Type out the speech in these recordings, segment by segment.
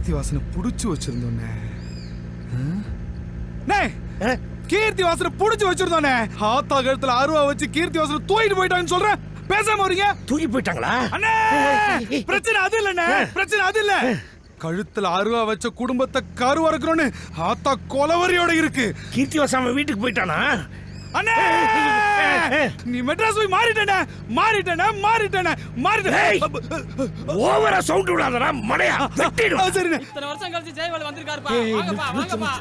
கீர்த்திவாசனை புடிச்சு வச்சிருந்தோன்னே. கீர்த்திவாசனை புடிச்சு வச்சிருந்தோன்னே. ஆத்தா கழுத்துல அருவா வச்சு கீர்த்திவாசனை தூக்கிட்டு போயிட்டாங்கன்னு சொல்றேன். பேசாம வரீங்க? தூக்கி போயிட்டாங்களா? அண்ணே பிரச்சனை அது இல்லண்ணே, பிரச்சனை அது இல்ல. கழுத்துல அருவா வச்ச குடும்பத்தை கருவறுக்கணும்னு ஆத்தா கொலவரியோட இருக்கு. கீர்த்திவாசன் வீட்டுக்கு போயிட்டானா? அண்ணே நீ மெட்ராஸ் போய் மாறிட்டேனே. ஓவரா சவுண்ட் விடாதடா மடையா, வெட்டிடுவேன். சரிண்ணே. இத்தனை வருஷம் கழிச்சு ஜெயவேல் வந்திருக்காருப்பா. வாங்கப்பா.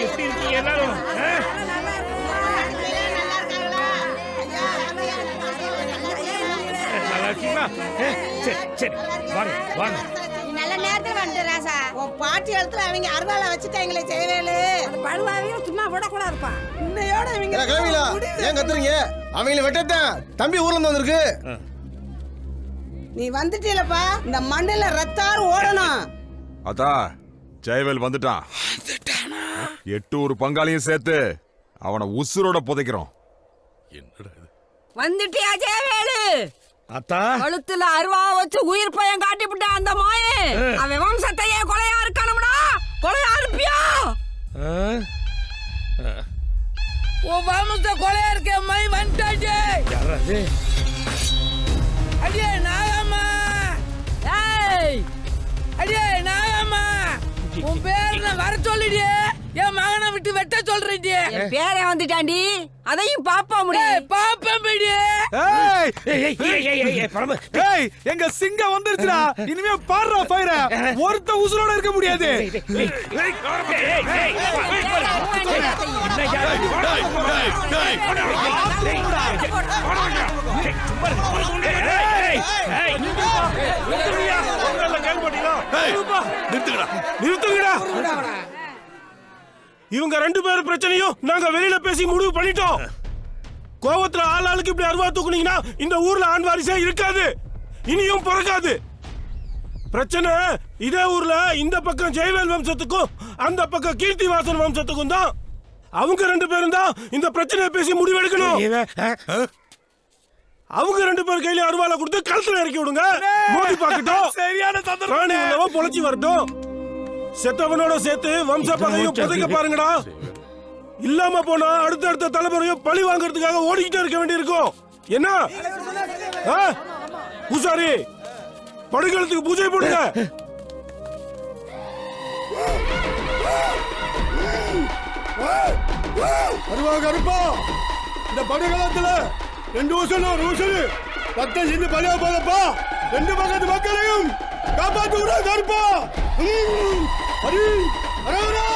எப்படி இருக்கீங்க எல்லாரும்? நல்லா இருக்கீங்களா? சரி வாங்க வாங்க. நல்ல நேரத்துல வந்து ராசா, உன் பாட்டி இடத்துல அவங்க அருவாளை வச்சுட்டாங்களே ஜெயவேலு. பழுவாவையும் சும்மா விடக்கூடாதுப்பா. இன்னையோட இவங்க கிளவிலா ஏன் கத்துறீங்க? அவங்கள வெட்டத்தான் தம்பி ஊர்ல இருந்து வந்திருக்கு. நீ வந்துட்டீலப்பா, இந்த மண்ணுல ரத்தாறு ஓடணும். அதா ஜெயவேல் வந்துட்டான். எட்டூர் பங்காளியும் சேர்த்து அவனை உசுரோட புதைக்கிறோம். என்னடா இது? வந்துட்டியா ஜெயவேலு? அத்தா கழுத்துல அருவா வச்சு உயிர் பயம் காட்டிவிட்ட அந்த மாயே அவன் வம்சத்தையே கொலையா இருக்கணும்னா கொலையா இருப்பியா? உன் வம்சத்தை கொலையா இருக்க மை வந்துட்டாச்சு. யாராது? அடியே நாகம்மா, அடியே நாகம்மா, உன் பேர்ல வர சொல்லிடியே. என் மகனை விட்டு வெட்ட சொல்றீங்க. என் பேரே வந்துட்டாண்டி, அதையும் பாப்பா முடியும். பாப்பா எங்க சிங்கம் வந்துருச்சுடா. இனிமே பாடுறா பயிர ஒருத்த உசுரோட இருக்க முடியாது. இவங்க ரெண்டு பேரும் பிரச்சனையும் நாங்க வெளியில பேசி முடிவு பண்ணிட்டோம். கோவத்துல ஆளாளுக்கு இப்படி அருவா தூக்குனீங்கன்னா இந்த ஊர்ல ஆண் வாரிசே இருக்காது, இனியும் பிறக்காது. பிரச்சனை இதே ஊர்ல இந்த பக்கம் ஜெயவேல் வம்சத்துக்கும் அந்த பக்கம் கீர்த்திவாசன் வம்சத்துக்கும் தான். அவங்க ரெண்டு பேரும் தான் இந்த பிரச்சனையை பேசி முடிவெடுக்கணும். அவங்க ரெண்டு பேரும் கையில அருவாளை கொடுத்து கழுத்துல இறக்கி விடுங்க. மோதி பாக்கட்டும். சரியான சந்தர்ப்பம். பொழைச்சி வரட்டும். செத்தவனோட சேர்த்து வம்ச பகையும் புதைக்க பாருங்கடா. இல்லாம போனா அடுத்த தலைமுறையும் பழி வாங்கறதுக்காக ஓடிக்கிட்டே இருக்க வேண்டி இருக்கும். என்ன பூசாரி, படுகளத்துக்கு பூஜை போடுங்க. கருப்பா, இந்த படுகளத்துல 2 வருஷம் ரத்தம் சிந்து பலியா போதப்பா. 2 பக்கத்து மக்களையும் காப்பாத்து விட கருப்பா. ஹரி ஹரஹரா.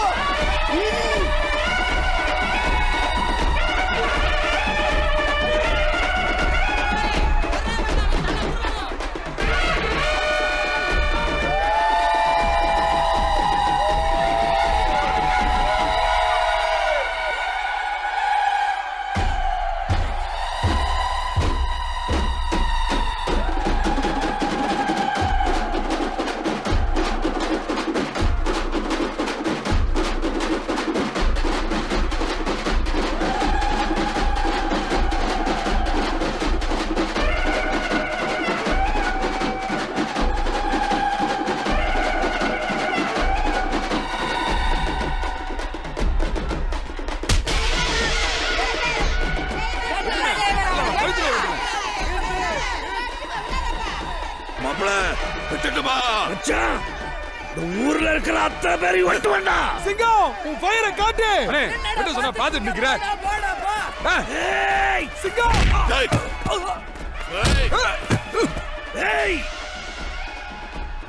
ஊர்ல இருக்கிற அத்தனை பேரையும் வெட்டு வேண்டாம். சிங்கம் உன் ஃபயரை காட்டு. வெட்ட சொன்னா பாத்துட்டு நிக்கிற. சிங்கம்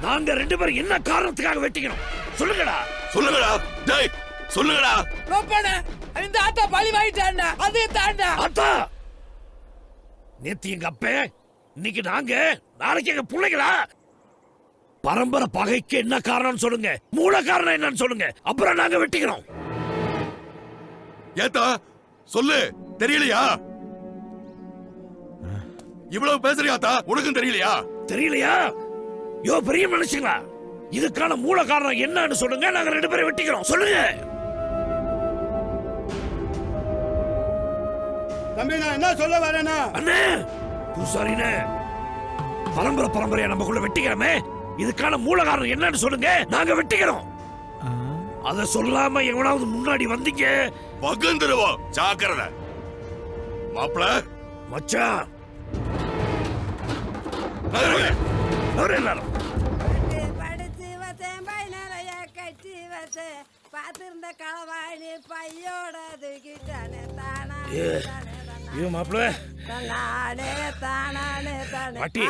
நாங்க ரெண்டு பேரும் என்ன காரணத்துக்காக வெட்டிக்கணும் சொல்லுங்கடா. டேய் சொல்லுங்கடா. இந்த ஆத்தா பழி வாங்கிட்டாண்டா. அதே தாண்டா அத்தா, நேத்து எங்க அப்ப, இன்னைக்கு நாங்க, நாளைக்கு எங்க பிள்ளைகளா. பரம்பரை பகைக்கு என்ன காரணம் சொல்லுங்க, மூல காரணம் என்னன்னு சொல்லுங்க, அப்புறம் நாங்க வெட்டிக்கிறோம். ஏத்தா சொல்லு, தெரியலையா? இவ்வளவு பேசுறியாத்தா, உனக்கும் தெரியலையா? தெரியலையா? யோ பெரிய மனுஷங்களா, இதுக்கான மூல காரணம் என்னன்னு சொல்லுங்க, நாங்க ரெண்டு பேரும் வெட்டிக்கிறோம். சொல்லுங்க. தம்பி, நான் என்ன சொல்ல வரேன்னா, அண்ணே பூசாரினே, பரம்பரை பரம்பரையா நமக்குள்ள வெட்டிக்கிறோமே, இதுக்கான மூல காரணம் என்னன்னு சொல்லுங்க, நாங்க வெட்டிக்கிறோம். அத சொல்லாம எவனாவது முன்னாடி வந்தீங்க பகந்துருவோம். ஜாக்கிரதை மாப்பிள. மச்சான். எல்லாரும் படிச்சு வச்சேன் பையனைய கட்டி வச்சேன் பார்த்திருந்த களவாணி பையோட தூக்கிட்டானே தானா ஐயோ மாப்பிள. தானே தானே தானே. பாட்டி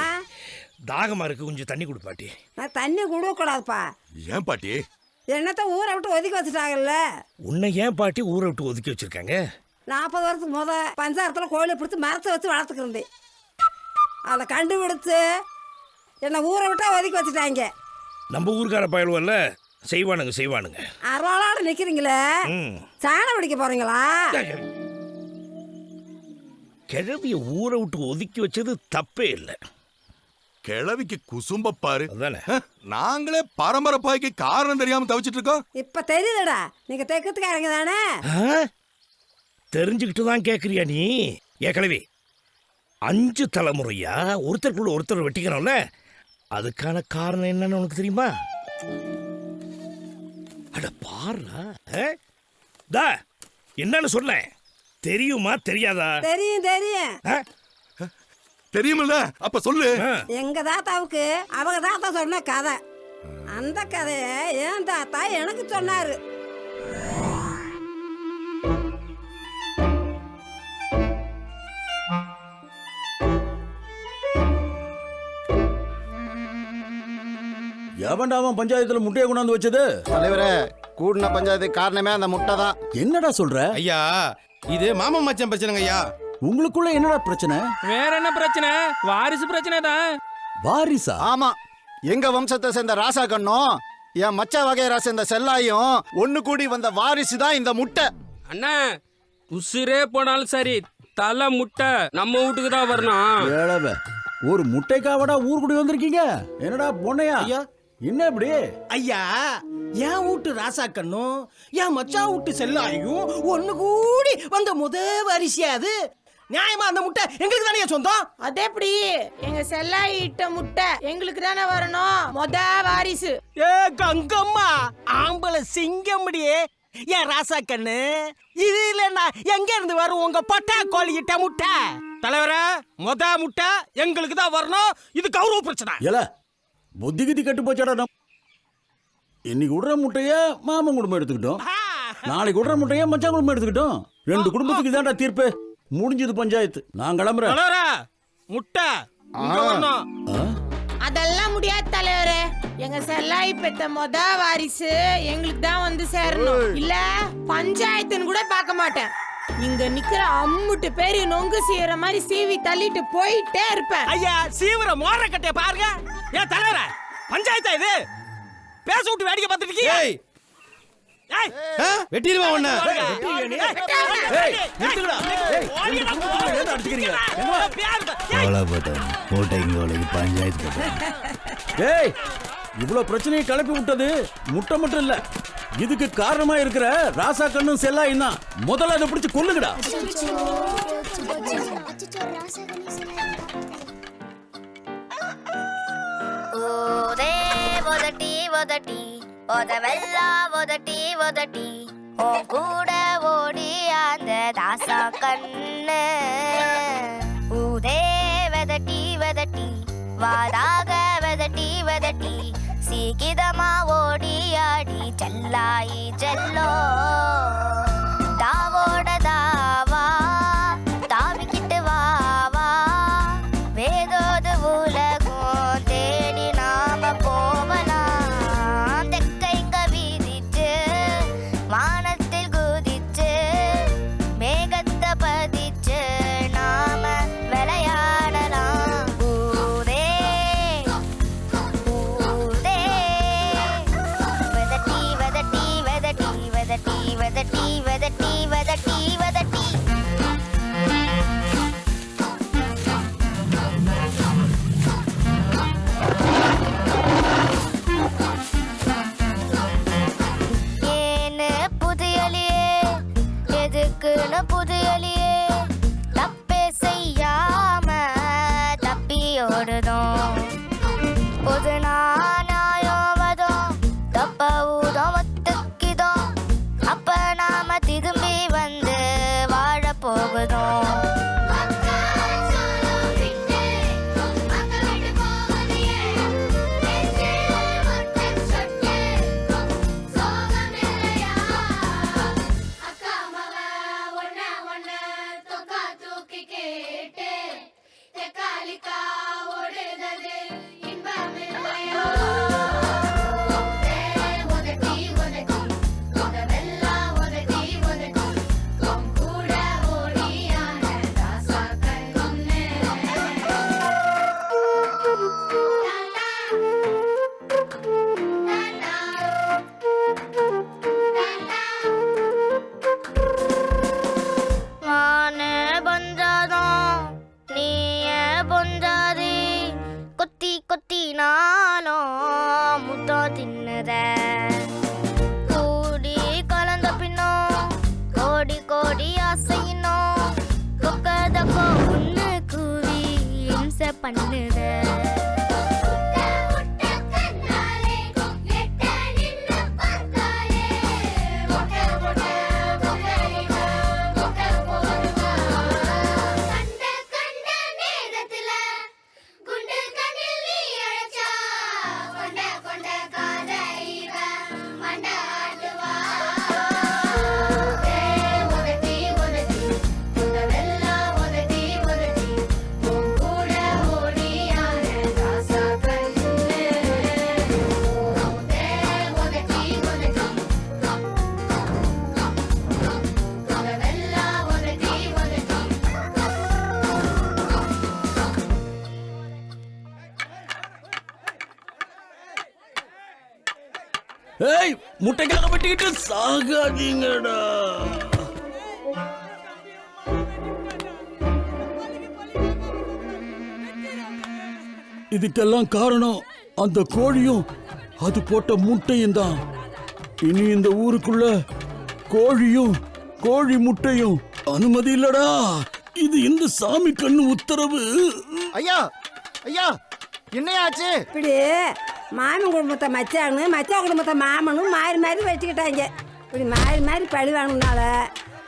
தாகமா இருக்கு, கொஞ்சம் தண்ணி கொடு பாட்டி. நான் தண்ணி கொடுக்க கூடாதுப்பா. ஏன் பாட்டி? என்னத்த ஊரை விட்டு ஒதுக்கி வச்சுட்டாங்கல்ல. உன்னை ஏன் பாட்டி ஊரை விட்டு ஒதுக்கி வச்சிருக்காங்க? 40 வருஷத்துக்கு முத பஞ்சாரத்தில் கோயிலை பிடிச்சி மரத்தை வச்சு வளர்த்துக்கிறேன். அதை கண்டுபிடிச்சு என்னை ஊரை விட்டா ஒதுக்கி வச்சுட்டாங்க. நம்ம ஊருக்கார பயலுவல்ல, செய்வானுங்க செய்வானுங்க. அருவாளோட நிக்கிறீங்களே, சாணம் பிடிக்க போறீங்களா? கிழவிய ஊரை விட்டு ஒதுக்கி வச்சது தப்பே இல்லை. கிழவிக்கு குசும்ப பாரு. அதானே நாங்களே பரம்பரை பாய்க்கு காரணம் தெரியாம தவிச்சிட்டு இருக்கோம். இப்ப தெரியுதுடா, நீங்க தெக்கத்துக்காரங்க தானே. தெரிஞ்சுக்கிட்டு தான் கேட்குறியா நீ? ஏ கிழவி, 5 தலைமுறையா ஒருத்தருக்குள்ள ஒருத்தர் வெட்டிக்கிறோம்ல, அதுக்கான காரணம் என்னன்னு உனக்கு தெரியுமா? அட பாருடா. என்னன்னு சொல்ல தெரியுமா தெரியாதா? தெரியும் தெரியும் தெரியுமில்ல, அப்ப சொல்லு. எங்க தாத்தாவுக்கு அவங்க தாத்தா சொன்ன கதை, அந்த கதைய என் தாத்தா எனக்கு சொன்னாரு. எவன்டாவன் பஞ்சாயத்துல முட்டையை கொண்டாந்து வச்சது? தலைவரே, கூடின பஞ்சாயத்து காரணமே அந்த முட்டை தான். என்னடா சொல்ற? ஐயா, இது மாமா மச்சான் பிரச்சனைங்க ஐயா. உங்களுக்குள்ள என்னடா பிரச்சனை? வேற என்ன பிரச்சனை? வாரிசு பிரச்சனை தான். வாரிசா? ஆமா, எங்க வம்சத்தை சேர்ந்த ராசா கண்ணும் என் மச்சா வகையரா சேர்ந்த செல்லாயும் ஒண்ணு கூடி வந்த வாரிசு தான் இந்த முட்டை. அண்ணா, உசுரே போனாலும் சரி, தலை முட்டை நம்ம வீட்டுக்கு தான் வரணும். ஏழவ, ஒரு முட்டைக்காவடா ஊர் கூடி வந்திருக்கீங்க? என்னடா பொண்ணையா? ஐயா, என்ன இப்படி? ஐயா, என் வீட்டு ராசா கண்ணும் என் மச்சா வீட்டு செல்லாயும் ஒண்ணு கூடி வந்த முத வாரிசு அது. நியாயமா அந்த முட்டை எங்களுக்கு தானே சொந்தம். அது எப்படி? எங்க செல்லாயிட்ட முட்டை எங்களுக்கு தானே வரணும், முத வாரிசு. ஏ கங்கம்மா, ஆம்பளை சிங்கம்டியே என் ராசா கண்ணு. இது இல்லன்னா எங்க இருந்து வரும் உங்க பட்டா கோழியிட்ட முட்டை? தலைவரே, முத முட்டை எங்களுக்கு தான் வரணும். இது கௌரவ பிரச்சனை. ஏல, புத்தி கித்தி கட்டு போச்சாடா. இன்னைக்கு விடுற முட்டைய மாமன் குடும்பம் எடுத்துக்கிட்டோம், நாளைக்கு விடுற முட்டைய மச்சான் குடும்பம் எடுத்துக்கிட்டோம். 2 குடும்பத்துக்கு இதான்டா தீர்ப்பு. முடிஞ்சது பஞ்சாயத்து. நான் கிளம்புறேன். தலைவரே, முட்டை இங்க வரணும். அதெல்லாம் முடியாது தலைவரே. எங்க செல்லாய் பெத்த முத வாரிசு எங்களுக்கு தான் வந்து சேரணும். இல்ல பஞ்சாயத்துன்னு கூட பார்க்க மாட்டேன். இங்க நிக்கிற அம்முட்டு பேரு நொங்கு சீவற மாதிரி சீவி தள்ளிட்டு போயிட்டே இருப்பேன். ஐயா, சீவர மோர கட்டைய பாருங்க. ஏன் தலைவரே, பஞ்சாயத்தா இது? பேச விட்டு வேடிக்கை பார்த்துட்டு இருக்கீங்க. வெட்டிடுவா உன்னை. ஏய், இவ்வளவு பிரச்சனையை கிளப்பி விட்டது முட்டை மட்டும் இல்ல, இதுக்கு காரணமா இருக்கிற ராசா கண்ணும் செல்லாயும் தான். முதல்ல அதை பிடிச்சு கொல்லுங்கடா. ஒதட்டி ஒதவெல்லா ஒதட்டி ஒதட்டி ஓ கூட ஓடி அந்த தாசா கண்ணு ஊதே வெதட்டி வெதட்டி வாதாக வெதட்டி வெதட்டி சீக்கிதமா ஓடி ஆடி செல்லாயி செல்லோ தாவோட தாவா தாவிக்கிட்டு வாவா வேதோது உலகம் தேடி நாம போவலாம் தெக்கைங்க வீதிச்சு வானத்தில் குதிச்சு மேகத்தை பதிச்சு நாம விளையாடலாம் ஊதே ஊதே வெதட்டி வெதட்டி வெதட்டி வெதட்டி வெதட்டி வெதட்டி வெதட்டி வெதட்டி ஏன்னு புதியலியே எதுக்குன்னு புதியலியே தப்பே செய்யாம தப்பி ஓடுதோம் பண்ணுத ஏய் முட்டைக்காக வெட்டிக்கிட்டு சாகாதீங்கடா. இதுக்கெல்லாம் காரணம் அந்த கோழியும் அது போட்ட முட்டையும் தான். இனி இந்த ஊருக்குள்ள கோழியும் கோழி முட்டையும் அனுமதி இல்லடா. இது இந்த சாமி கண்ணு உத்தரவு. ஐயா ஐயா என்னையாச்சு? இப்படி மாமன் குடும்பத்தை மச்சானு மச்சான் குடும்பத்தை மாமனும் மாறி மாறி வச்சுக்கிட்டாங்க. இப்படி மாறி மாறி பழி வாங்கினால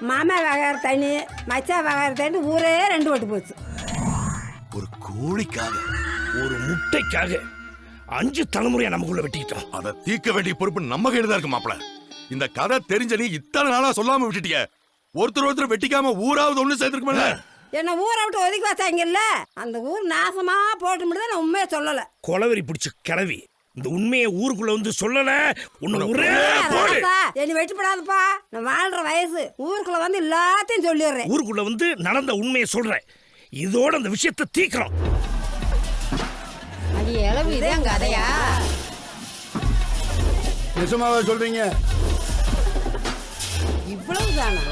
மாமா வகார தண்ணி மச்சா வகார தண்ணி ஊரே ரெண்டு ஓட்டு போச்சு. ஒரு கோழிக்காக ஒரு முட்டைக்காக 5 தலைமுறையா நமக்குள்ள வெட்டிக்கிட்டோம். அதை தீர்க்க வேண்டிய பொறுப்பு நம்ம கையில தான் இருக்கு மாப்பிள. இந்த கதை தெரிஞ்ச நீ இத்தனை நாளா சொல்லாம விட்டுட்டிய. ஒருத்தர் வெட்டிக்காம ஊராவது ஒண்ணு சேர்த்துருக்குமே. என்ன ஊரை விட்டு ஒதுக்கி வச்சாங்கல்ல, அந்த ஊர் நாசமா போட்டு முடியாது. நான் உண்மையை சொல்லல. கொலவெறி பிடிச்ச கிளவி இந்த உண்மையை ஊருக்குள்ள வந்து சொல்லல. என்ன வெட்டிப்படாதுப்பா, நான் வாழ்ற வயசு. ஊருக்குள்ள வந்து எல்லாத்தையும் சொல்லிடுறேன். ஊருக்குள்ள வந்து நடந்த உண்மையை சொல்றேன். இதோட அந்த விஷயத்தை தீக்கிறோம். அது இளவு இதான் கதையா? நிஜமாவா சொல்றீங்க? இவ்வளவுதானா?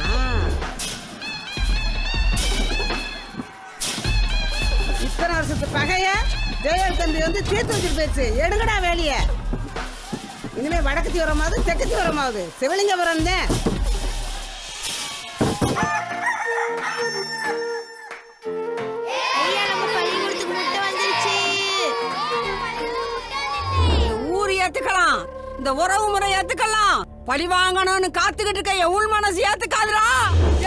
இத்தனை வருஷத்து பகைய ஜெயலலிதா தம்பி வந்து தீர்த்து வச்சுட்டு போயிடுச்சு. எடுங்கடா வேலைய. இனிமே வடக்கு தீவிரமாவது தெற்கு தீவிரமாவது சிவலிங்கபுரம் தான். ஊர் ஏத்துக்கலாம், இந்த உறவு முறை ஏத்துக்கலாம். பழி வாங்கணும்னு காத்துக்கிட்டு இருக்க என் உள் மனசு ஏத்துக்காதுடா.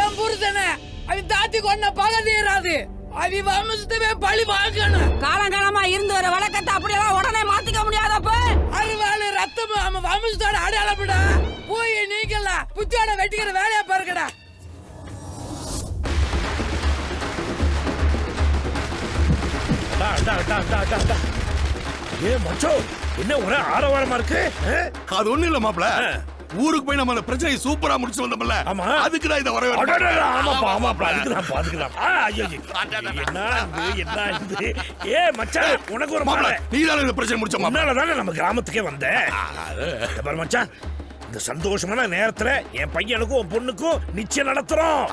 என் புருஷனை அவன் தாத்தி கொண்ட பகை தீராது. அவன் வம்சத்தவே பழி வாங்கணும். காலங்காலமா இருந்து வர வழக்கத்தை அப்படியெல்லாம் உடனே மாத்திக்க முடியாதப்ப. அறுவாள் ரத்தம் அவன் வம்சத்தோட அடையாளப்படா. போய் நீங்கலாம் புத்தியோட வெட்டிக்கிற வேலையா பாருங்கடா. ஏ மச்சோ, என்ன ஒரே ஆரவாரமா இருக்கு? அது ஒண்ணு இல்ல மாப்பிள. ஊருக்கு போய் நம்ம அந்த பிரச்சனையை சூப்பரா முடிச்சு வந்தோம்ல. ஆமா, அதுக்கு தான் இத வரவே. ஆமாப்பா ஆமாப்பா, அதுக்குதான். என்ன இது? ஏ மச்சான், உனக்கு ஒரு மாப்பிள. நீ தானே இந்த பிரச்சனை முடிச்ச மாப்பிள. தானே நம்ம கிராமத்துக்கே வந்தேன். மச்சான், இந்த சந்தோஷமான நேரத்துல என் பையனுக்கும் உன் பொண்ணுக்கும் நிச்சயம் நடத்துறோம்.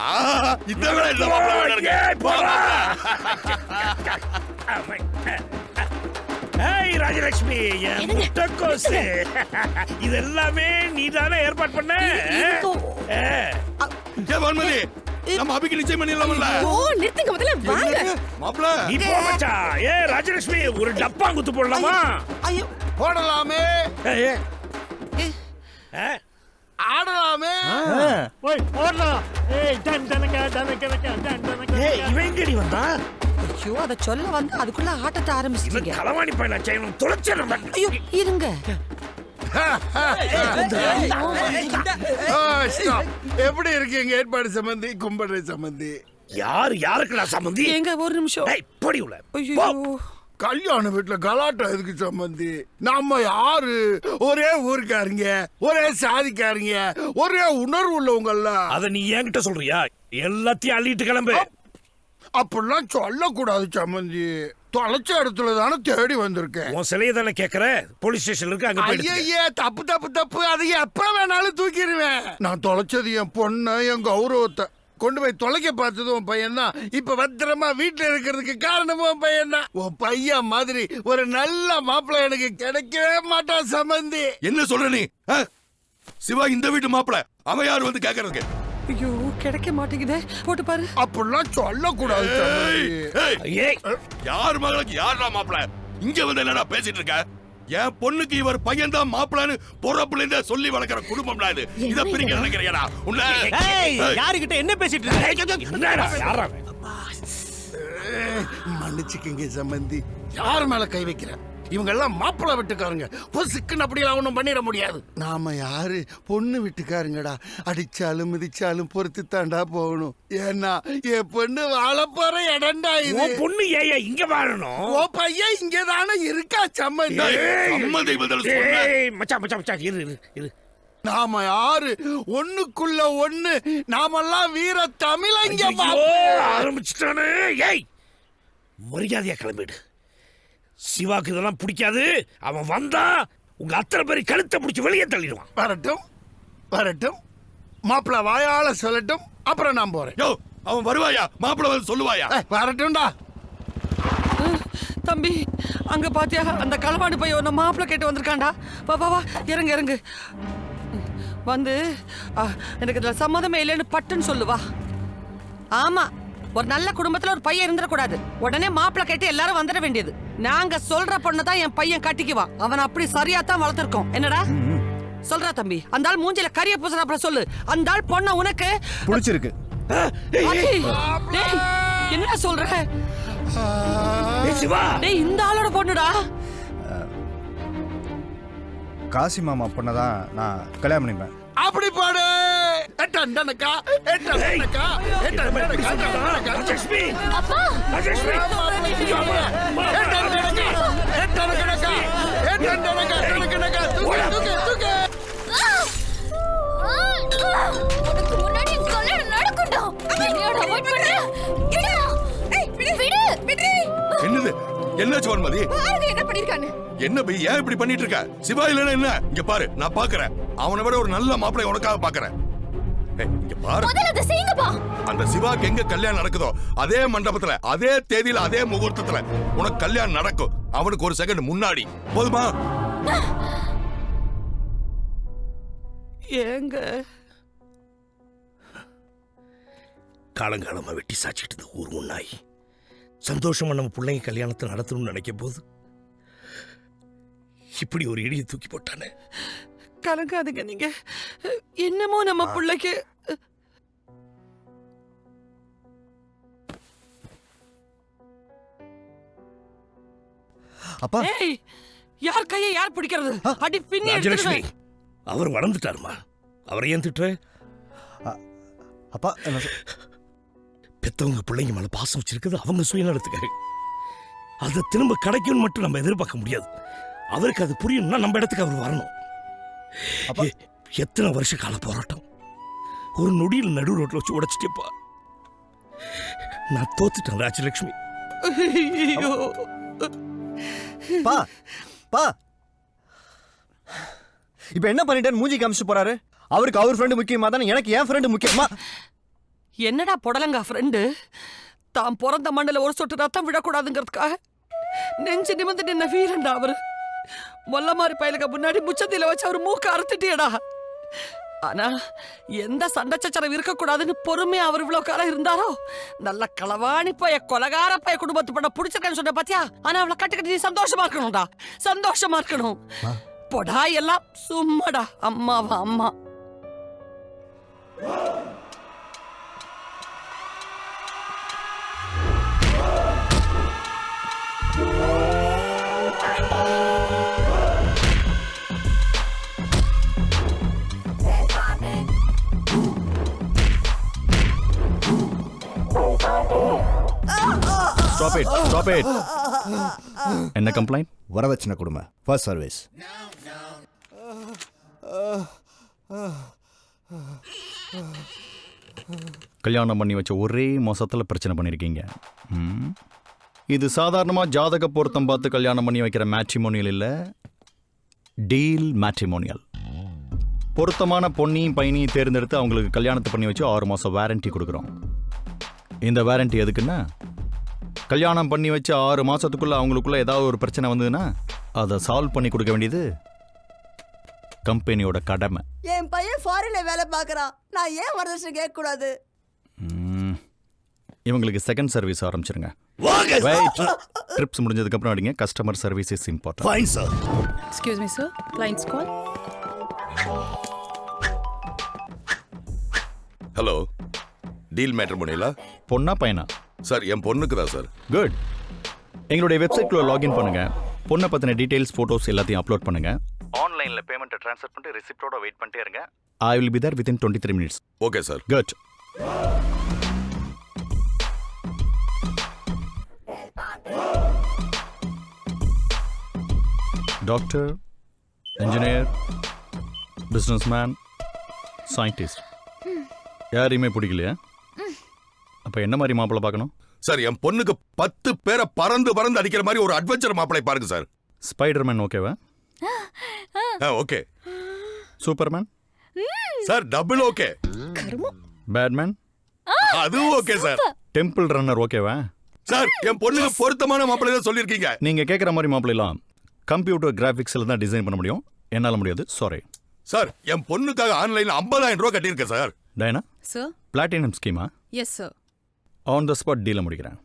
இதை விட இந்த மாப்பிள ராஜலட்சுமி, என் முட்டைக்கோசு, இது எல்லாமே நீ தானே ஏற்பாடு பண்ண? வான்மதி, நம்ம அபிக்கு நிச்சயம் பண்ணிடலாம்ல. நிறுத்துங்க முதல்ல, வாங்க மாப்பிள. நீ போ மச்சான். ஏ ராஜலட்சுமி, ஒரு டப்பா குத்து போடலாமா? ஐயோ போடலாமே. ஆடலாமே. இவன் எங்கடி வந்தா? ஐயோ, அத சொல்ல வந்து அதுக்குள்ள ஆட்டத்தை ஆரம்பிச்சிட்டீங்க. களவாணி பையனா செய்யணும், தொலைச்சிடணும். ஐயோ இருங்க. எப்படி இருக்கீங்க ஏற்பாடு சம்பந்தி, கும்படை சம்பந்தி? யாருக்குடா சம்பந்தி? எங்க ஒரு நிமிஷம். போடி உள்ள. ஐயோ, கல்யாண வீட்டுல கலாட்டம் எதுக்கு சம்பந்தி? நம்ம யாரு? ஒரே ஊருக்காரங்க, ஒரே சாதிக்காரங்க, ஒரே உணர்வு உள்ளவங்கல்ல. அத நீ என்கிட்ட சொல்றியா? எல்லாத்தையும் அள்ளிட்டு கிளம்பு. அப்படிலாம் சொல்லக்கூடாது சம்பந்தி. தொலைச்ச இடத்துல தானே தேடி வந்திருக்கேன். உன் சிலையை தானே கேக்குற? போலீஸ் ஸ்டேஷன்ல இருக்கு, அங்க போய் எடுத்துக்க. ஐயே, தப்பு தப்பு தப்பு. அதை எப்ப வேணாலும் தூக்கிடுவேன். நான் தொலைச்சது என் பொண்ணு, என் கௌரவத்தை. கொண்டு போய் தொலைக்க பார்த்தது உன் பையன் தான். இப்ப பத்திரமா வீட்டுல இருக்கிறதுக்கு காரணமும் உன் பையன் தான். உன் பையன் மாதிரி ஒரு நல்ல மாப்பிள்ளை எனக்கு கிடைக்கவே மாட்டான் சம்பந்தி. என்ன சொல்ற நீ? சிவா இந்த வீட்டு மாப்பிள, அவன் யாரு வந்து கேக்குறதுக்கு? ஐயோ கிடைக்க மாட்டேங்குதே, போட்டு பாரு. அப்படிலாம் சொல்லக்கூடாது சம்மந்தி. ஏய், யார் மகளுக்கு யாரா மாப்பிள? இங்க வந்து என்னடா பேசிட்டு இருக்க? என் பொண்ணுக்கு இவர் பையன் தான் மாப்பிளன்னு பொறப்புல இருந்தே சொல்லி வளர்க்கிற குடும்பம்டா இது. இத பிரிக்க நினைக்கிறியாடா? உன்ன யாருகிட்ட என்ன பேசிட்டு இருக்க? என்னடா யாரா? மன்னிச்சுக்கங்க சம்பந்தி, யார் மேல கை வைக்கிற? இவங்க எல்லாம் மாப்பிள்ளை வீட்டுக்காரங்க. பொசுக்குன்னு அப்படியெல்லாம் ஒண்ணும் பண்ணிட முடியாது. நாம யாரு பொண்ணு வீட்டுக்காரங்கடா. அடிச்சாலும் மிதிச்சாலும் பொறுத்து தாண்டா போகணும். ஏன்னா என் பொண்ணு வாழ போற இடம்டா இது. உன் பொண்ணு ஏயா இங்க வாழணும்? ஓ பையன் இங்க தானே இருக்கா சம்பந்தி. சம்மந்தி பதில் சொல்லு. ஏய் மச்சான் மச்சான் மச்சான் இரு இரு இரு. நாம யாரு? ஒண்ணுக்குள்ள ஒண்ணு. நாமெல்லாம் வீர தமிழங்க. ஆரம்பிச்சுட்டானே. ஏய், மரியாதையா கிளம்பிடு. சிவாக்கு இதெல்லாம் பிடிக்காது. அவன் வந்தா உங்க அத்தனை பேரை கழுத்தை பிடிச்சி வெளியே தள்ளிடுவான். வரட்டும் வரட்டும், மாப்பிள்ள வாயால சொல்லட்டும், அப்புறம் நான் போறேன். யோ, அவன் வருவாயா? மாப்பிள்ள வந்து சொல்லுவாயா? வரட்டும்டா. தம்பி, அங்க பாத்தியா அந்த களவாண்டு போய் ஒன்னு மாப்பிள்ள கேட்டு வந்திருக்காண்டா. வா வா வா, இறங்கு இறங்கு. வந்து எனக்கு இதுல சம்மதமே இல்லைன்னு பட்டுன்னு சொல்லுவா. ஆமா, ஒரு நல்ல குடும்பத்துல ஒரு பையன் இருந்துடக்கூடாது. உடனே மாப்பிள்ள கேட்டு எல்லாரும் வந்துட வேண்டியது. நாங்க சொல்ற பொண்ணு தான் என் பையன் கட்டிக்குவான். அவன் அப்படி சரியா தான் வளர்த்திருக்கோம். என்னடா சொல்றா தம்பி? அந்த ஆள் மூஞ்சில கரிய பூசுறாப்புல சொல்லு. அந்த ஆள் பொண்ண உனக்கு பிடிச்சிருக்கு. என்ன சொல்ற? சிவா, டேய் இந்த ஆளோட பொண்ணுடா. காசி மாமா பொண்ணதான் நான் கல்யாணம் பண்ணிப்பேன். அப்படி பாடு. எட்டண்டனக்கா எட்டண்டனக்கா எட்டண்டனக்கா லட்சுமி அப்பா, லட்சுமி எட்டண்டனக்கா எட்டண்டனக்கா எட்டண்டனக்கா எட்டண்டனக்கா தூக்கு தூக்கு. உனக்கு முன்னாடி கல்யாணம் நடக்கட்டும். என்னடா அவாய்ட் பண்ற? விடு விடு. என்னது? என்ன சோன்மதி? பாருங்க என்ன பண்ணிருக்கானே. என்ன பை, ஏன் இப்படி பண்ணிட்டு இருக்க? சிவா இல்லனா என்ன? இங்க பாரு, நான் பாக்குறேன். அவனை விட ஒரு நல்ல மாப்பிள்ளை உனக்காக பாக்குறேன். இங்க பாரு, முதல்ல அதை செய்யுங்கப்பா. அந்த சிவாக்கு எங்க கல்யாணம் நடக்குதோ அதே மண்டபத்துல அதே தேதியில அதே முகூர்த்தத்துல உனக்கு கல்யாணம் நடக்கும். அவனுக்கு ஒரு செகண்ட் முன்னாடி. போதுமா? ஏங்க காலங்காலமா வெட்டி சாச்சிட்டு ஊர் முன்னாய் சந்தோஷமா நம்ம பிள்ளைங்க கல்யாணத்தை நடத்தணும்னு நினைக்கும் போது இப்படி ஒரு இடியை தூக்கி போட்டானே. கலங்காதுங்க நீங்க. என்னமோ நம்ம பிள்ளைக்கு அப்பா. ஏய், யார் கையை யார் பிடிக்கிறது? அடி பின்னி ராஜலட்சுமி, எடுத்துடுவேன். அவர் வளர்ந்துட்டாருமா. அவரை ஏன் திட்டுற? அப்பா, பெத்தவங்க பிள்ளைங்க மேல பாசம் வச்சிருக்கிறது அவங்க சுயநலத்துக்காக. அதை திரும்ப கிடைக்கும்னு மட்டும் நம்ம எதிர்பார்க்க முடியாது. அவருக்கு அது புரியணும்னா நம்ம இடத்துக்கு அவர் வரணும். எத்தனை வருஷ கால போராட்டம் ஒரு நொடியில் நடு ரோட்ல வச்சு உடைச்சிட்டேப்பா. நான் தோத்துட்டேன் ராஜலட்சுமி. ஐயோ. பா பா, இப்ப என்ன பண்ணிட்டேன்னு மூஞ்சி காமிச்சு போறாரு. அவருக்கு அவர் ஃப்ரெண்டு முக்கியமா தானே எனக்கு என் ஃப்ரெண்டு முக்கியமா? என்னடா புடலங்கா ஃப்ரெண்டு? தான் பிறந்த மண்ணில் ஒரு சொட்டு ரத்தம் விடக்கூடாதுங்கிறதுக்காக நெஞ்சு நிமிந்து நின்ன வீரன்டா அவரு. மொல்ல மாதிரி பயலுக்கு முன்னாடி முச்சத்தில வச்சு அவர் மூக்க அறுத்துட்டியடா. ஆனா எந்த சண்டை சச்சரவு இருக்கக்கூடாதுன்னு பொறுமையா அவர் இவ்வளவு காலம் இருந்தாரோ. நல்ல களவாணி பைய கொலகார பைய குடும்பத்து பண்ண பிடிச்சிருக்கேன்னு சொன்ன பாத்தியா? ஆனா அவளை கட்டுக்கட்டி நீ சந்தோஷமா இருக்கணும்டா, சந்தோஷமா இருக்கணும். பொடா எல்லாம் சும்மாடா. அம்மாவா அம்மா. Stop it, stop it. என்ன கம்ப்ளைண்ட்? வரவச்சன கொடுமை. First service. கல்யாணம் பண்ணி வச்ச ஒரே மாசத்துல பிரச்சனை பண்ணிருக்கீங்க. இது சாதாரணமா ஜாதக பொருத்தம் பார்த்து கல்யாணம் பண்ணி வைக்கிற மேட்ரிமோனியல் இல்ல, டீல் மேட்ரிமோனியல். பொருத்தமான பொண்ணையும் பையனையும் தேர்ந்தெடுத்து அவங்களுக்கு கல்யாணத்தை பண்ணி வச்சு 6 மாசம் வாரண்டி கொடுக்குறோம். இந்த வாரண்டி எதுக்குன்னா, கல்யாணம் பண்ணி வச்சு 6 மாசத்துக்குள்ள அவங்களுக்குள்ள ஏதாவது ஒரு பிரச்சனை வந்ததுன்னா அதை சால்வ் பண்ணி கொடுக்க வேண்டியது கம்பெனியோட கடமை. என் பையன் ஃபாரின்ல வேலை பார்க்கறான். நான் ஏன் வரதட்சணை கேட்க கூடாது? இவங்களுக்கு செகண்ட் சர்வீஸ் ஆரம்பிச்சிருங்க. ட்ரிப்ஸ் முடிஞ்சதுக்கு அப்புறம் அடிங்க. Customer service is important. Fine sir. Excuse me sir, clients call. Hello, deal மேட்ரிமோனியலா? பொண்ணா பையனா? சார் என் பொண்ணுக்கு தான் சார். குட். எங்களுடைய வெப்சைட்ல லாகின் பண்ணுங்க. பொண்ணை பத்தின டீடைல்ஸ், போட்டோஸ் எல்லாத்தையும் அப்லோட் பண்ணுங்க. ஆன்லைன்ல பேமெண்ட்டை ட்ரான்ஸ்ஃபர் பண்ணிட்டு ரிசிப்டோட வெயிட் பண்ணிட்டே இருங்க. I will be there within 23 minutes. Okay sir. Good. Doctor, engineer, businessman, scientist யாரையுமே பிடிக்கலையா? அப்ப என்ன மாதிரி மாப்பிள்ளை பார்க்கணும்? சார் என் பொண்ணுக்கு 10 பேரை பறந்து பறந்து அடிக்கிற மாதிரி ஒரு அட்வென்ச்சர் மாப்பிளை பாருங்க சார். ஸ்பைடர்மேன் ஓகேவா? Okay. Superman? Sir double okay. Batman? அதுவும் ஓகே சார். டெம்பிள் ரன்னர் ஓகேவா? சார் என் பொண்ணுக்கு பொருத்தமான மாப்பிளை தான் சொல்லியிருக்கீங்க. நீங்க கேட்குற மாதிரி மாப்பிள்ளைலாம் கம்ப்யூட்டர் கிராஃபிக்ஸில் தான் டிசைன் பண்ண முடியும். என்னால் முடியாது, சாரி. சார் என் பொண்ணுக்காக ஆன்லைன்ல 50,000 ரூபாய் கட்டியிருக்கேன் சார். Diana, sir. பிளாட்டினம் ஸ்கீமா? Yes sir. On the spot டீல முடிக்கிறேன்.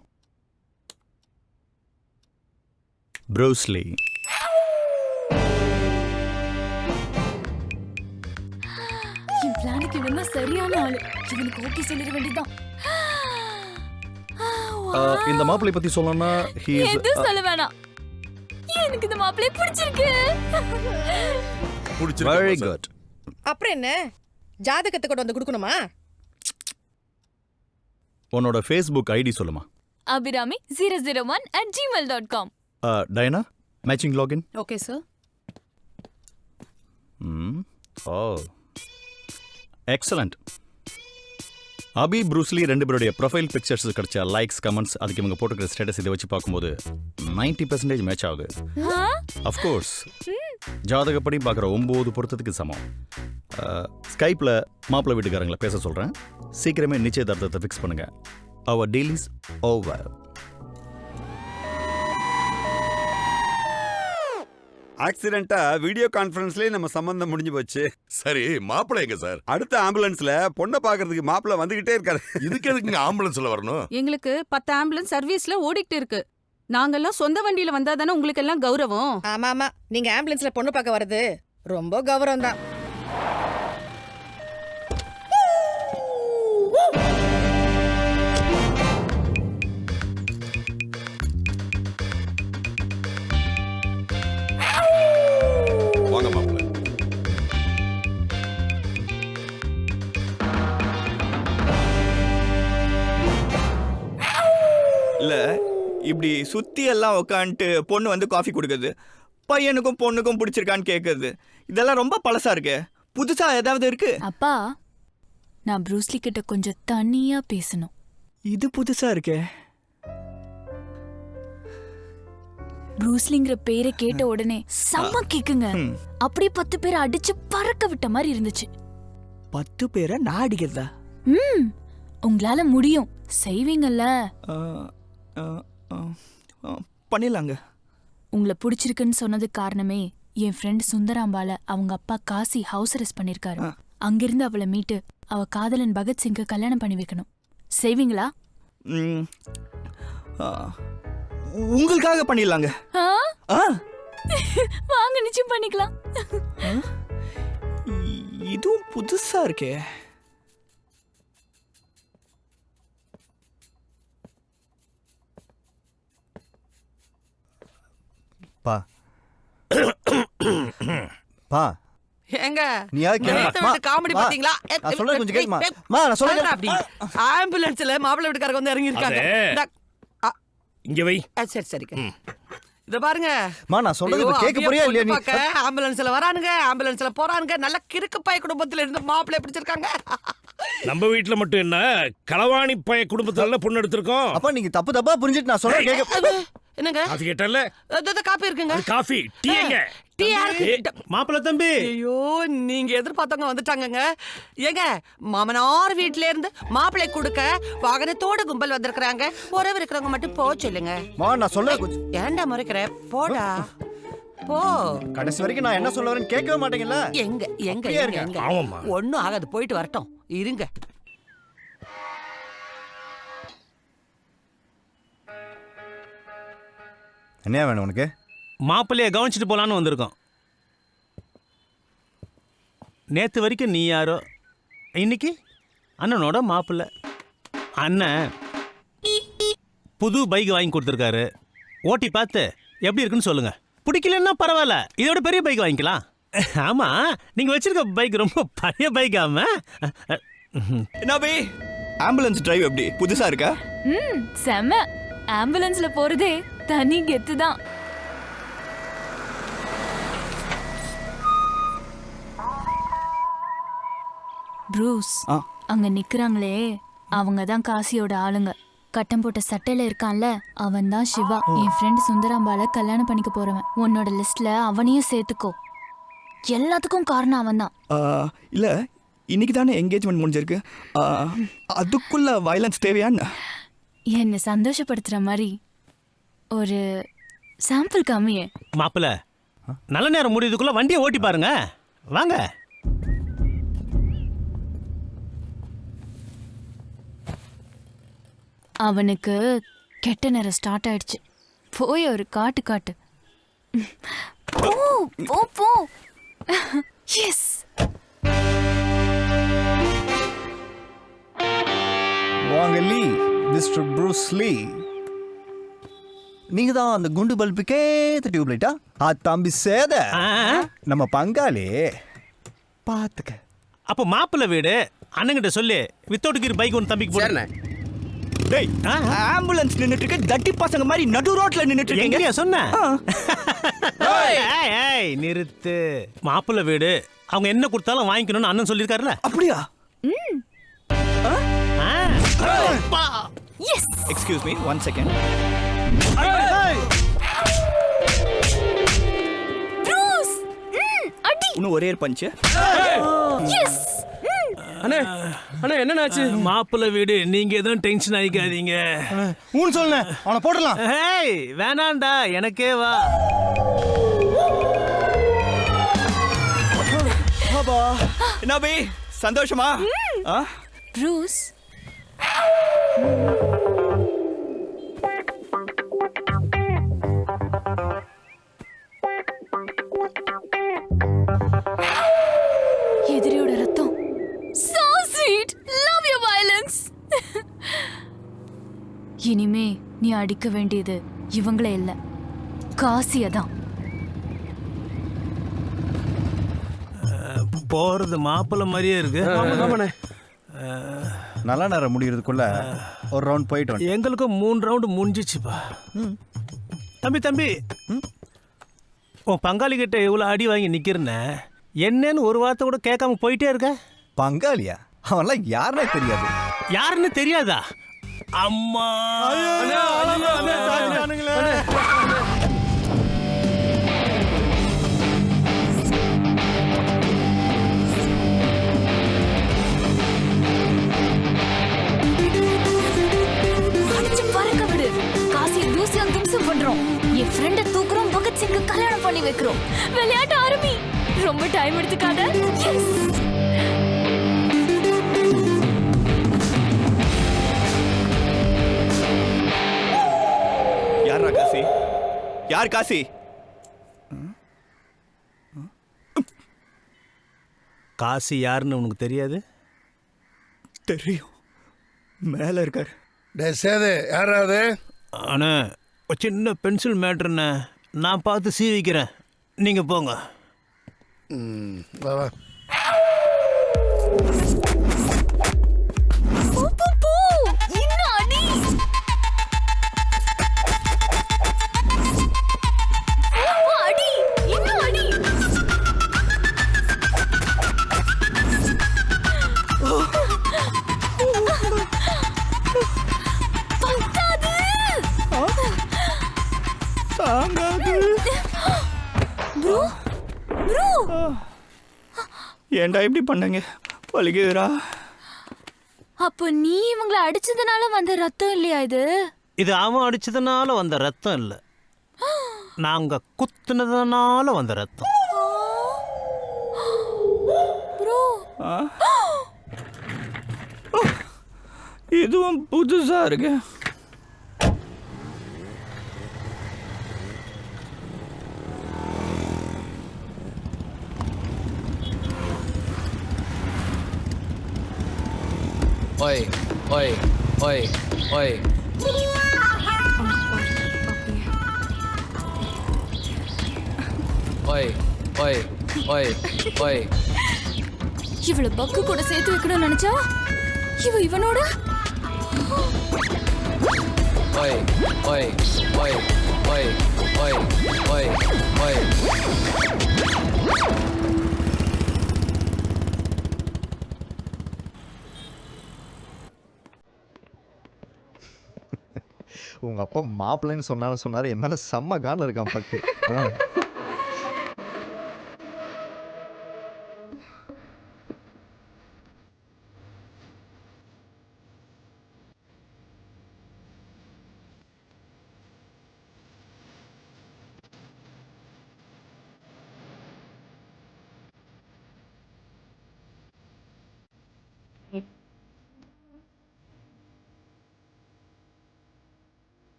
ப்ரூஸ்லி. என் பிளானுக்கு இவன் தான் சரியான ஆளு. இவனுக்கு ஓகே சொல்லிட வேண்டியதான். இந்த மாப்பிள்ளை பத்தி சொல்லணும்னா எதுவும் சொல்ல வேணாம். எனக்கு இந்த மாப்பிள்ளை பிடிச்சிருக்கு. Very good. அப்புறம் என்ன, ஜாதகத்தை கொண்டு வந்து கொடுக்கணுமா? உன்னோட ஃபேஸ்புக் ஐடி சொல்லுமா? abirami001@gmail.com. Diana, matching login. Okay sir. Oh excellent. Abhi, Bruce Lee ரெண்டு பேருடைய ப்ரொஃபைல் பிக்சர்ஸ் கிடைச்ச லைக்ஸ், கமெண்ட்ஸ், அதுக்கு இவங்க போட்டுக்கிற ஸ்டேட்டஸ் இதை வச்சு பார்க்கும்போது 90% மேட்ச் ஆகுது. அஃப்கோர்ஸ் ஜாதகப்படி பார்க்குற 9 பொருத்தத்துக்கு சமம். ஸ்கைப்பில் மாப்பிள்ளை வீட்டுக்காரங்களை பேச சொல்கிறேன். சீக்கிரமே நிச்சயதார்த்தத்தை ஃபிக்ஸ் பண்ணுங்க. அவர் டீல் இஸ் ஓவர். ஆக்சிடென்ட்டா வீடியோ கான்ஃபரன்ஸ்லயே நம்ம சம்பந்தம் முடிஞ்சு போச்சு. சரி, மாப்பிள்ளை எங்க சார்? அடுத்த ஆம்புலன்ஸ்ல பொண்ணை பாக்குறதுக்கு மாப்பிள்ளை வந்துகிட்டே இருக்காரு. இதுக்கு எதுக்கு ஆம்புலன்ஸ்ல வரணும்? எங்களுக்கு 10 ஆம்புலன்ஸ் சர்வீஸ்ல ஓடிட்டு இருக்கு. நாங்கெல்லாம் சொந்த வண்டியில வந்தா தானே உங்களுக்கு எல்லாம் கௌரவம். ஆமா ஆமா, நீங்க ஆம்புலன்ஸ்ல பொண்ணு பார்க்க வர்றது ரொம்ப கௌரவம் தான். வாங்க மாப்பிள்ளை. இல்ல இப்படி சுத்தி எல்லாம் உட்காந்துட்டு பொண்ணு வந்து காஃபி கொடுக்குது, பையனுக்கும் பொண்ணுக்கும் பிடிச்சிருக்கான்னு கேட்குறது, இதெல்லாம் ரொம்ப பழசா இருக்கு. புதுசா ஏதாவது இருக்கு? அப்பா, நான் ப்ரூஸ்லி கிட்ட கொஞ்சம் தனியா பேசணும். இது புதுசா இருக்கே. ப்ரூஸ்லிங்கிற பேரை கேட்ட உடனே செம்ம கேக்குங்க. அப்படியே 10 பேரை அடிச்சு பறக்க விட்ட மாதிரி இருந்துச்சு. 10 பேரை நான் அடிக்கிறதா? உங்களால முடியும், செய்வீங்கல்ல. பண்ணிடலாங்க. உங்களை பிடிச்சிருக்குன்னு சொன்னதுக்கு காரணமே என் ஃப்ரெண்ட் சுந்தராம்பால அவங்க அப்பா காசி ஹவுஸ் அரெஸ்ட் பண்ணிருக்காரு. அங்கிருந்து அவளை மீட்டு அவ காதலன் பகத்சிங்க கல்யாணம் பண்ணி வைக்கணும். செய்வீங்களா? உங்களுக்காக பண்ணிடலாங்க. வாங்க, நிச்சயம் பண்ணிக்கலாம். இதுவும் புதுசா இருக்கே. பா பா ஏங்க, நீ யாரு கேளுமா? காமெடி பாத்தீங்களா? நான் சொல்றது கொஞ்சம் கேளுமா? மா நான் சொல்றேன். அப்படி ஆம்புலன்ஸ்ல மாப்பிள்ளை வீட்டுக்காரங்க வந்து இறங்கி இருக்காங்க. இங்க வை. சரி சரிங்க. இத பாருங்க. மா நான் சொல்றது கேட்க போறியா இல்லையா நீ? ஆம்புலன்ஸ்ல வரானுங்க, ஆம்புலன்ஸ்ல போறானுங்க. நல்ல கிறுக்கு பாய் குடும்பத்துல இருந்து மாப்பிள்ளை பிடிச்சிருக்காங்க. நம்ம வீட்ல மட்டும் என்ன, களவாணி பைய குடும்பத்துல பொண்ணு எடுத்திருக்கோம். அப்ப நீங்க தப்பா புரிஞ்சிட்டு நான் சொல்றேன் கேட்க. என்னங்க? அது கேட்டல. காபி இருக்குங்க. காபி, டீ எங்க? டீ யாருக்கு? மாப்பிள்ள தம்பி. ஐயோ, நீங்க எதிர்பார்த்தவங்க வந்துட்டாங்கங்க. ஏங்க, மாமனார் வீட்ல இருந்து மாப்பிள்ளை கொடுக்க வாகனத்தோட கும்பல் வந்திருக்காங்க. உறவு இருக்கிறவங்க மட்டும் போ சொல்லுங்க. மா நான் சொல்றேன் கொஞ்சம். ஏன்டா முறைக்கிற? போடா. போ. கடைசி வரைக்கும் நான் என்ன சொல்ல வரேன்னு கேட்கவே மாட்டீங்கல்ல? எங்க எங்க அப்படியே எங்க இருங்க. எங்க ஒண்ணும் ஆகாது, போயிட்டு வரட்டும், இருங்க. என்ன வேணும் உனக்கு? மாப்பிள்ளைய கவனிச்சிட்டு போலான்னு வந்திருக்கோம். நேத்து வரைக்கும் நீ யாரோ, இன்னைக்கு அண்ணனோட மாப்பிள்ளை. அண்ணன் புது பைக் வாங்கி கொடுத்துருக்காரு. ஓட்டி பார்த்து எப்படி இருக்குன்னு சொல்லுங்க. பிடிக்கலன்னா பரவாயில்ல, இதோட பெரிய பைக் வாங்கிக்கலாம். ஆமா, நீங்க வச்சிருக்க பைக் ரொம்ப பழைய பைக். ஆமா, நபி ஆம்புலன்ஸ் டிரைவ் எப்படி புதுசா இருக்கா? செம. ஆம்புலன்ஸ்ல போறதே தனி கெத்து தான். ப்ரூஸ், அங்க நிக்கிறாங்களே அவங்க தான் காசியோட ஆளுங்க. கட்டம் போட்ட சட்டையில இருக்கான்ல, அவன் தான் சிவா. என் ஃப்ரெண்ட் சுந்தராம்பால கல்யாணம் பண்ணிக்க போறவன். உன்னோட லிஸ்ட்ல அவனையும் சேர்த்துக்கோ. எல்லாத்துக்கும் காரணம் அவன் தான். இல்ல, இன்னைக்கு தானே என்கேஜ்மெண்ட் முடிஞ்சிருக்கு. அதுக்குள்ள வயலன்ஸ் தேவையான்னு என்னை சந்தோஷப்படுத்துற மாதிரி ஒரு சாம்பிள் காமியே. மாப்பிள்ளை, நல்ல நேரம் முடியதுக்குள்ள வண்டியை ஓட்டி பாருங்க. வாங்க. அவனுக்கு கெட்ட நேரம் ஸ்டார்ட் ஆயிடுச்சு. போய் ஒரு காட்டு காட்டு. போ போ போ. எஸ். வாங்க லீ, மிஸ்டர் ப்ரூஸ் லீ. நீங்க தான் அந்த குண்டு பல்புக்கே டியூப் லைட்டா? தம்பி சேத நம்ம பங்காளி பாத்துக்க. அப்போ மாப்பிள்ளை வீடு அண்ணங்கிட்ட சொல்லி வித்தவுட் கியர் பைக் ஒன்று தம்பிக்கு போடுறேன். டேய், ஆம்புலன்ஸ் நின்னுட்டு இருக்கு, தட்டி பசங்க மாதிரி நடு ரோட்ல நின்னுட்டு இருக்கீங்க. எங்கயா சொன்ன? ஏய் நிறுத்து. மாப்பிள்ளை வீடு அவங்க என்ன கொடுத்தாலும் வாங்கிக்கணும்னு அண்ணன் சொல்லியிருக்காருல்ல. அப்படியா? Yes. Excuse me, 1 second. Bruce, அடி. இன்னும் ஒரே பஞ்ச். எஸ். அண்ணே அண்ணே என்னன்னாச்சு? மாப்பிள்ளை வீடு, நீங்க எதுவும் டென்ஷன் ஆகிக்காதீங்க. ஊன்னு சொல்லுங்க, அவனை போடலாம். ஏய் வேணாண்டா, எனக்கே வா. நபி சந்தோஷமா? ப்ரூஸ், எதிரியோட ரத்தம். So sweet. Love your violence. இனிமே நீ அடிக்க வேண்டியது இவங்களே இல்ல, காசியதான். போறது மாப்பிள்ளை மாதிரியே இருக்கு. நல்ல நேரம் முடியறதுக்குள்ள ஒரு ரவுண்ட் போயிட்டு வந்து. எங்களுக்கும் 3 ரவுண்டு முடிஞ்சிச்சுப்பா. தம்பி உன் பங்காளி கிட்ட இவ்வளோ அடி வாங்கி நிக்கிறன, என்னன்னு ஒரு வார்த்தை கூட கேட்காம போயிட்டே இருக்க. பங்காளியா? அவன்லாம் யாருன்னே தெரியாது. யாருன்னு தெரியாதா? அம்மா பறக்க விடு. காசி தூசியம் தும்சம் பண்றோம். என் ஃப்ரெண்ட தூக்குறோம், பகத்சிங்க கல்யாணம் பண்ணி வைக்கிறோம். விளையாட்டு ஆரம்பி. ரொம்ப டைம் எடுத்துக்காத. எஸ். யாரா காசி? யார் காசி? காசி யாருன்னு உனக்கு தெரியாது? தெரியும், மேல இருக்காரு. சேது யாராவது? அண்ணா, ஒரு சின்ன பென்சில் மேட்ருண்ணே, நான் பார்த்து சீவிக்கிறேன், நீங்க போங்க. வா வா. இன்னும் அடி. அடி, இன்னும் அடி. தாங்காது. ப்ரோ ப்ரோ, ஏன்டா இப்படி பண்ணீங்க? வலிக்குதுடா. அப்போ நீ இவங்கள அடிச்சதுனால வந்த ரத்தம் இல்லையா இது? இது அவன் அடிச்சதுனால வந்த ரத்தம் இல்லை. நாங்க குத்துனதுனால வந்த ரத்தம். இதுவும் புதுசா இருக்கு. Oi, oi, oi, oi. Oi, oi, oi, oi. இவளை பக்கு கூட சேர்த்து வைக்கணும்னு நினைச்சா இவனோட Oi, oi, oi, oi, oi, oi, oi. உங்க அப்பா மாப்பிள்ளைன்னு சொன்னாரு என் மேல செம்ம காலில் இருக்கான் பக்கு.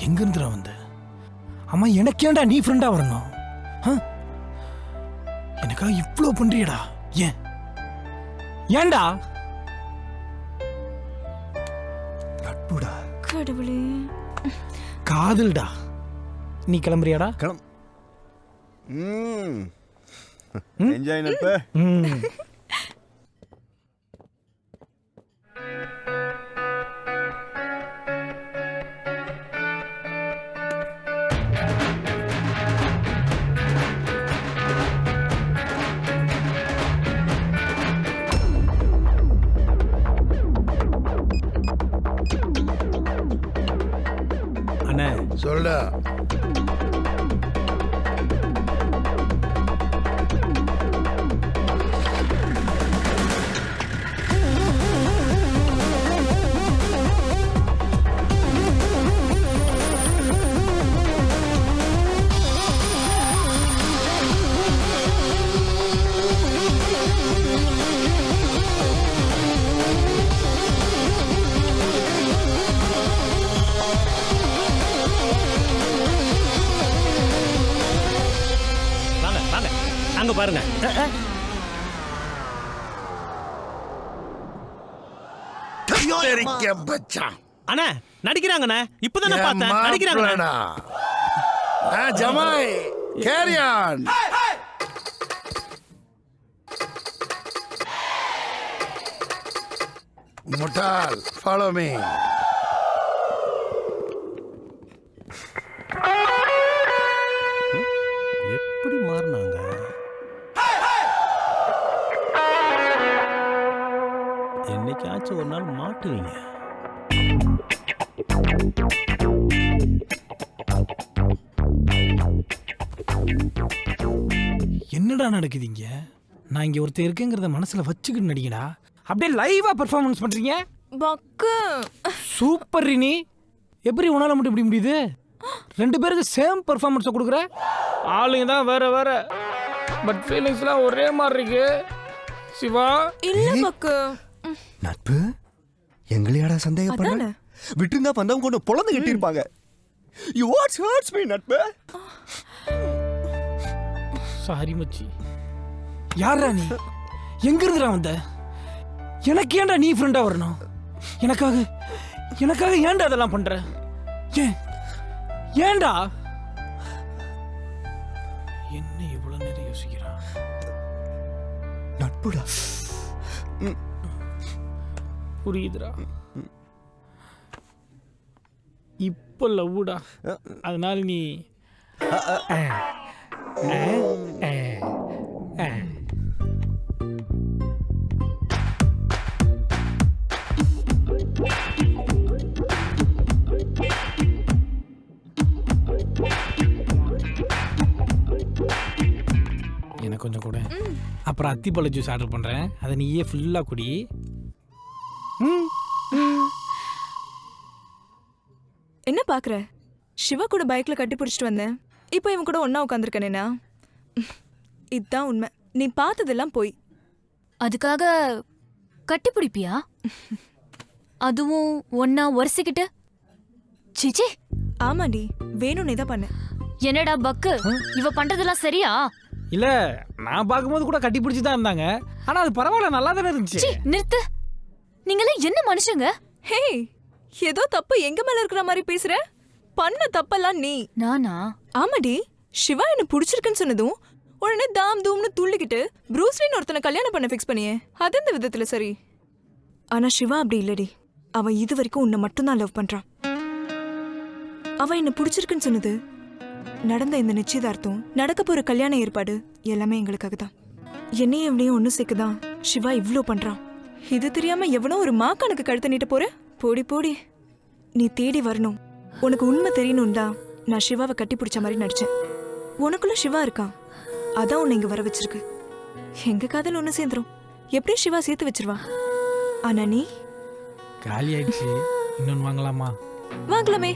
எங்க இருந்துடா வந்த? அம்மா எனக்கு ஏன்டா நீ ஃப்ரெண்டா வரணும்? எனக்காக இவ்வளோ பண்றியடா? ஏன்டா? நட்புடா. கடவுளே. காதல்டா. நீ கிளம்புறியாடா? என்ஜாய் நட்பு. சொல்டா. அங்க பாருங்க. அண்ணா நடிக்கிறாங்கண்ணா. இப்பதானே பார்த்தேன். நடிக்கிறாங்கண்ணா. ஜமாய் கேரி ஆன். முட்டாள் ஃபாலோ மீ. எப்படி மாறினாங்க? என்னைக்காச்சும் ஒரு நாள் மாட்டுவீங்க. என்னடா நடக்குதுங்க? நான் இங்க ஒருத்தர் இருக்கேங்கிறத மனசுல வச்சுக்கிட்டு நடிக்கடா. அப்படியே லைவா பெர்ஃபார்மன்ஸ் பண்றீங்க. பக்கு சூப்பர் ரினி. எப்படி உன்னால மட்டும் இப்படி முடியுது? ரெண்டு பேருக்கு சேம் பெர்ஃபார்மன்ஸ் கொடுக்குற. ஆளுங்க தான் வேற வேற, பட் ஃபீலிங்ஸ்லாம் ஒரே மாதிரி இருக்கு. சிவா இல்ல பக்கு. நட்பு எங்களையாடா சந்தேகப்படுற? விட்டுருந்தா வந்தவங்க கொண்டு பொழந்து கட்டியிருப்பாங்க. யூ வாட்ஸ் ஹர்ட்ஸ் மீ நட்பு. சாரி மச்சி. யாரா நீ? எங்க இருந்துடா வந்த? எனக்கு ஏன்டா நீ ஃப்ரெண்டா வரணும்? எனக்காக எனக்காக ஏன்டா அதெல்லாம் பண்ற? ஏன்டா என்ன இவ்வளவு நேரம் யோசிக்கிறான்? நட்புடா. புரியுதுடா. இப்போ லவ்வுடா. அதனால நீ எனக்கு கொஞ்சம் கூட. அப்புறம் அத்திப்பழ ஜூஸ் ஆர்டர் பண்றேன், அதை நீயே ஃபுல்லா குடி. என்ன பாக்குற? சிவா கூட பைக்ல கட்டி பிடிச்சிட்டு வந்தேன். இப்போ இவன் கூட ஒன்னா உட்காந்துருக்கேனா? இதுதான் உண்மை. நீ பார்த்ததெல்லாம் போய். அதுக்காக கட்டி பிடிப்பியா? அதுவும் ஒன்னா உரசிக்கிட்டு? சிச்சி. ஆமாண்டி, வேணும்னே தான் பண்ண. என்னடா பக்கு, இவ பண்றதெல்லாம் சரியா? இல்ல, நான் பார்க்கும்போது கூட கட்டி பிடிச்சி தான் இருந்தாங்க. ஆனா அது பரவாயில்ல, நல்லா தானே இருந்துச்சு. நிறுத்து. நீங்களாம் என்ன மனுஷங்க? ஹே, ஏதோ தப்பு எங்க மேல இருக்கிற மாதிரி பேசுற. பண்ண தப்பெல்லாம் நீ. நானா? ஆமாடி, சிவா என்ன பிடிச்சிருக்குன்னு சொன்னதும் உடனே தாம் தூம்னு துள்ளிக்கிட்டு ப்ரூஸ்லின்னு ஒருத்தனை கல்யாணம் பண்ண ஃபிக்ஸ் பண்ணியே. அது இந்த விதத்துல சரி. ஆனா சிவா அப்படி இல்லடி. அவன் இது வரைக்கும் உன்னை மட்டும்தான் லவ் பண்றான். அவன் என்ன பிடிச்சிருக்குன்னு சொன்னது, நடந்த இந்த நிச்சயதார்த்தம், நடக்க போற கல்யாண ஏற்பாடு எல்லாமே எங்களுக்காக தான். என்னையும் எவனையும் ஒன்னும் சேர்க்குதான் சிவா இவ்ளோ பண்றான். இது தெரியாம எவனோ ஒரு மாக்கானுக்கு கழுத்த நீட்ட போற? போடி போடி. நீ தேடி வரணும். உனக்கு உண்மை தெரியணும் தான் நான் சிவாவை கட்டி பிடிச்ச மாதிரி நடிச்சேன். உனக்குள்ள சிவா இருக்கான், அதான் உன்னை இங்க வர வச்சிருக்கு. எங்க காதல் ஒண்ணு சேர்ந்துரும். எப்படியும் சிவா சேர்த்து வச்சிருவா. ஆனா நீ காலி ஆயிடுச்சு. இன்னொன்னு வாங்கலாமா? வாங்கலாமே.